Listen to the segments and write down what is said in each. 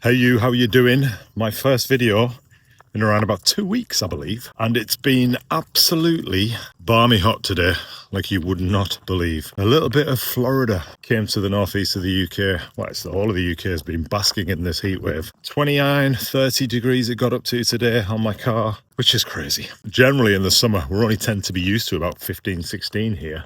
Hey you, how you doing? My first video in around about 2 weeks, I believe. And it's been absolutely balmy hot today, like you would not believe. A little bit of Florida came to the northeast of the UK. Well, it's the whole of the UK has been basking in this heat wave. 29, 30 degrees it got up to today on my car, which is crazy. Generally in the summer, we only tend to be used to about 15, 16 here.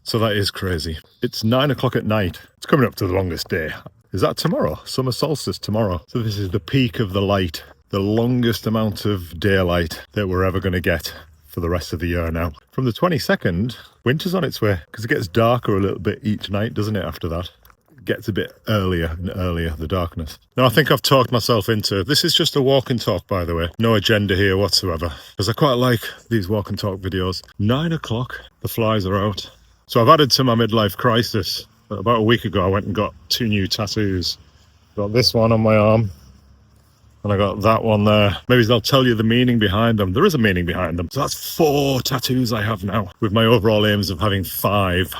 So that is crazy. It's 9 o'clock at night. It's coming up to the longest day. Is that tomorrow? Summer solstice tomorrow. So this is the peak of the light, the longest amount of daylight that we're ever going to get for the rest of the year now. From the 22nd, winter's on its way because it gets darker a little bit each night, doesn't it, after that? It gets a bit earlier and earlier, the darkness. Now, I think I've talked myself into, this is just a walk and talk, by the way. No agenda here whatsoever, because I quite like these walk and talk videos. 9 o'clock, the flies are out. So I've added to my midlife crisis. About a week ago, I went and got 2 new tattoos. Got this one on my arm, and I got that one there. Maybe they'll tell you the meaning behind them. There is a meaning behind them. So that's 4 tattoos I have now, with my overall aims of having 5.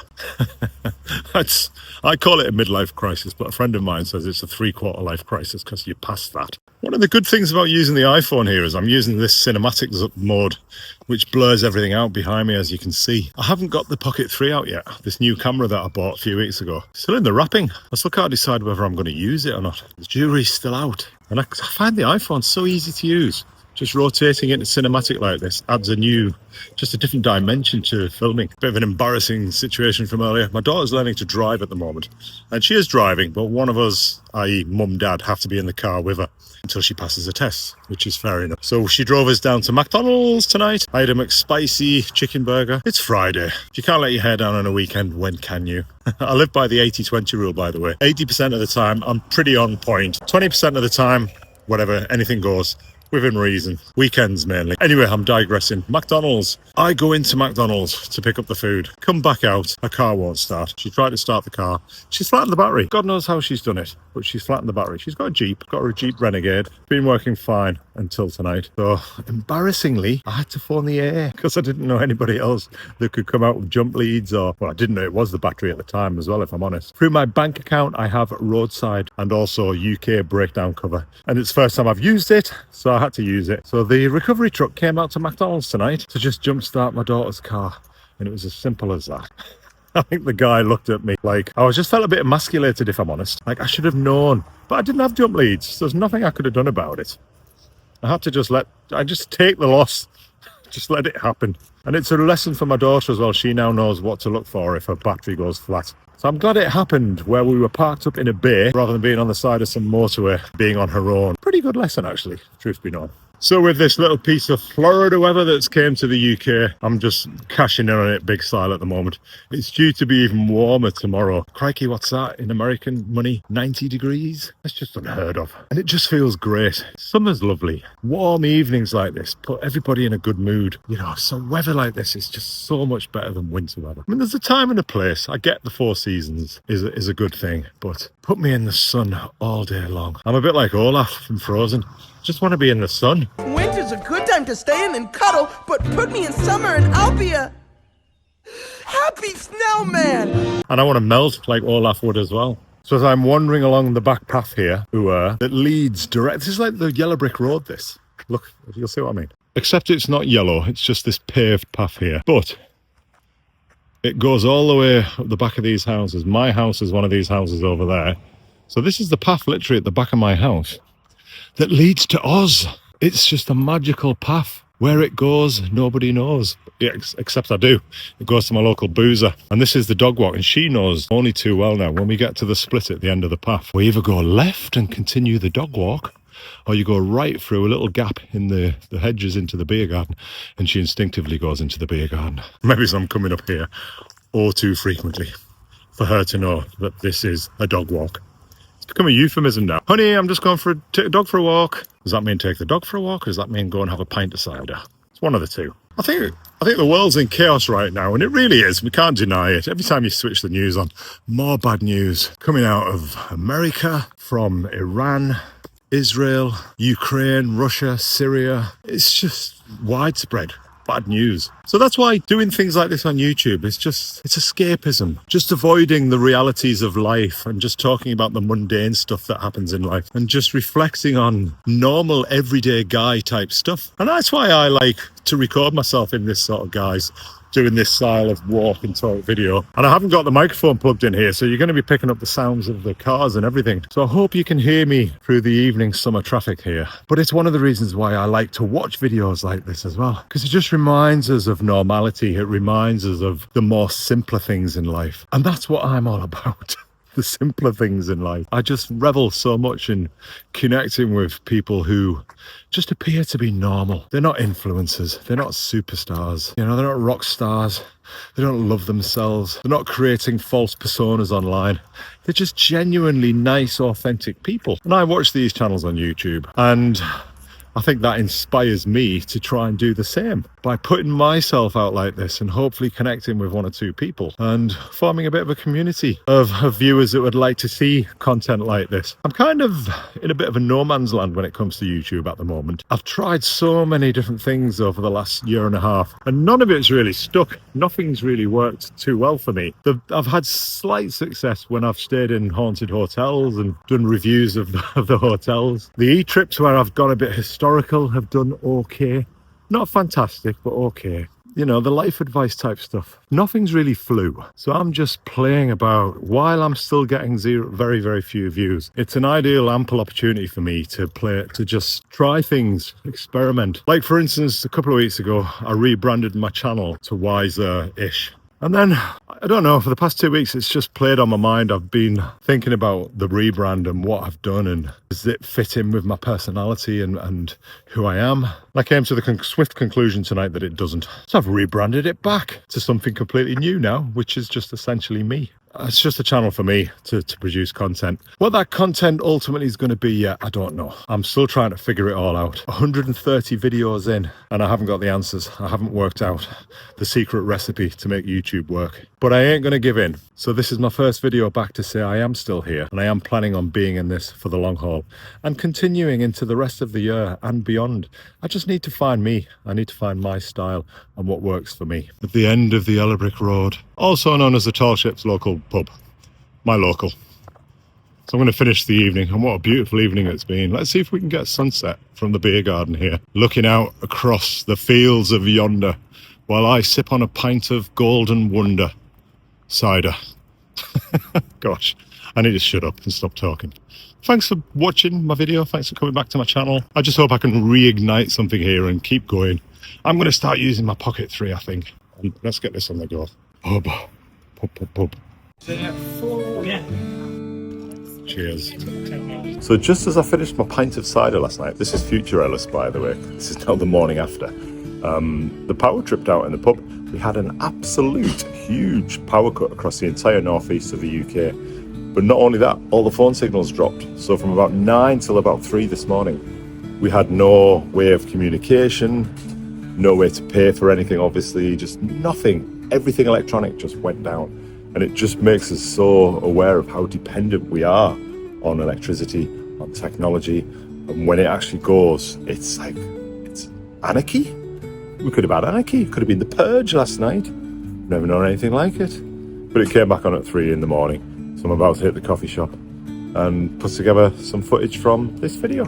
I call it a midlife crisis, but a friend of mine says it's a 3/4 life crisis because you're past that. One of the good things about using the iPhone here is I'm using this cinematic mode, which blurs everything out behind me, as you can see. I haven't got the Pocket 3 out yet, this new camera that I bought a few weeks ago. Still in the wrapping. I still can't decide whether I'm going to use it or not. The jury's still out. And I find the iPhone so easy to use. Just rotating it to cinematic like this adds just a different dimension to filming. Bit of an embarrassing situation from earlier. My daughter's learning to drive at the moment, and she is driving, but one of us, i.e. mum, dad, have to be in the car with her until she passes a test, which is fair enough. So she drove us down to McDonald's tonight. I had a McSpicy chicken burger. It's Friday. If you can't let your hair down on a weekend, when can you? I live by the 80-20 rule, by the way. 80% of the time, I'm pretty on point. 20% of the time, whatever, anything goes. Within reason. Weekends mainly. Anyway, I'm digressing. McDonald's. I go into McDonald's to pick up the food. Come back out. Her car won't start. She tried to start the car. She's flattened the battery. God knows how she's done it, but she's flattened the battery. She's got a Jeep. Got her a Jeep Renegade. Been working fine until tonight. So, embarrassingly, I had to phone the AA because I didn't know anybody else that could come out with jump leads or... Well, I didn't know it was the battery at the time as well, if I'm honest. Through my bank account, I have roadside and also UK breakdown cover. And it's the first time I've used it, so I had to use it. So the recovery truck came out to McDonald's tonight to just jumpstart my daughter's car, and it was as simple as that. I think the guy looked at me like I just felt a bit emasculated, if I'm honest. Like I should have known, but I didn't have jump leads. So there's nothing I could have done about it. I had to just take the loss, just let it happen. And it's a lesson for my daughter as well. She now knows what to look for if her battery goes flat. So I'm glad it happened where we were parked up in a bay rather than being on the side of some motorway, being on her own. Pretty good lesson, actually, truth be known. So with this little piece of Florida weather that's came to the UK, I'm just cashing in on it big style at the moment. It's due to be even warmer tomorrow. Crikey, what's that in American money? 90 degrees? That's just unheard of. And it just feels great. Summer's lovely. Warm evenings like this put everybody in a good mood. You know, so weather like this is just so much better than winter weather. I mean, there's a time and a place. I get the 4 seasons is a good thing, but put me in the sun all day long. I'm a bit like Olaf from Frozen. Just want to be in the sun. Winter's a good time to stay in and cuddle, but put me in summer and I'll be a happy snowman. And I want to melt like Olaf would as well. So as I'm wandering along the back path here, that leads direct, this is like the yellow brick road, this. Look, you'll see what I mean. Except it's not yellow, it's just this paved path here. But it goes all the way up the back of these houses. My house is one of these houses over there. So this is the path literally at the back of my house that leads to Oz. It's just a magical path. Where it goes, nobody knows. Yeah, except I do. It goes to my local boozer. And this is the dog walk, and she knows only too well now. When we get to the split at the end of the path, we either go left and continue the dog walk, or you go right through a little gap in the hedges into the beer garden, and she instinctively goes into the beer garden. Maybe I'm coming up here all too frequently for her to know that this is a dog walk. It's become a euphemism now. Honey, I'm just going for take the dog for a walk. Does that mean take the dog for a walk, or does that mean go and have a pint of cider? It's one of the two. I think the world's in chaos right now, and it really is. We can't deny it. Every time you switch the news on, more bad news coming out of America, from Iran, Israel, Ukraine, Russia, Syria. It's just widespread. bad news. So that's why doing things like this on YouTube is it's escapism, just avoiding the realities of life and just talking about the mundane stuff that happens in life and just reflecting on normal everyday guy type stuff. And that's why I like to record myself in this sort of guise, doing this style of walk and talk video. And I haven't got the microphone plugged in here, so you're going to be picking up the sounds of the cars and everything. So I hope you can hear me through the evening summer traffic here. But it's one of the reasons why I like to watch videos like this as well, because it just reminds us of normality. It reminds us of the more simpler things in life. And that's what I'm all about. The simpler things in life. I just revel so much in connecting with people who just appear to be normal. They're not influencers. They're not superstars. You know, they're not rock stars. They don't love themselves. They're not creating false personas online. They're just genuinely nice, authentic people. And I watch these channels on YouTube, and I think that inspires me to try and do the same by putting myself out like this and hopefully connecting with one or two people and forming a bit of a community of viewers that would like to see content like this. I'm kind of in a bit of a no man's land when it comes to YouTube at the moment. I've tried so many different things over the last year and a half, and none of it's really stuck. Nothing's really worked too well for me. I've had slight success when I've stayed in haunted hotels and done reviews of the hotels. The e-trips where I've gone a bit historical have done okay. Not fantastic, but okay. You know, the life advice type stuff. Nothing's really flew. So I'm just playing about while I'm still getting very, very few views. It's an ideal, ample opportunity for me to just try things, experiment. Like, for instance, a couple of weeks ago, I rebranded my channel to Wiser-ish. And then, I don't know, for the past 2 weeks, it's just played on my mind. I've been thinking about the rebrand and what I've done, and does it fit in with my personality and who I am? I came to the swift conclusion tonight that it doesn't. So I've rebranded it back to something completely new now, which is just essentially me. It's just a channel for me to produce content. What that content ultimately is going to be yet, I don't know. I'm still trying to figure it all out. 130 videos in, and I haven't got the answers. I haven't worked out the secret recipe to make YouTube work. But I ain't going to give in. So this is my first video back to say I am still here, and I am planning on being in this for the long haul and continuing into the rest of the year and beyond. I just need to find me. I need to find my style and what works for me. At the end of the Yellow Brick Road, also known as the Tall Ships local pub, my local. So I'm going to finish the evening, and what a beautiful evening it's been. Let's see if we can get sunset from the beer garden here, looking out across the fields of yonder while I sip on a pint of Golden Wonder cider. Gosh, I need to shut up and stop talking. Thanks for watching my video. Thanks for coming back to my channel. I just hope I can reignite something here and keep going. I'm going to start using my Pocket 3, I think. And let's get this on the go. Pub. Cheers. So just as I finished my pint of cider last night, this is future Ellis, by the way. This is now the morning after. The power tripped out in the pub. We had an absolute huge power cut across the entire northeast of the UK. But not only that, all the phone signals dropped. So from about 9 till about 3 this morning, we had no way of communication, no way to pay for anything, obviously, just nothing. Everything electronic just went down. And it just makes us so aware of how dependent we are on electricity, on technology. And when it actually goes, it's like, it's anarchy. We could have had anarchy. It could have been the purge last night. Never known anything like it. But it came back on at 3 in the morning. So I'm about to hit the coffee shop and put together some footage from this video.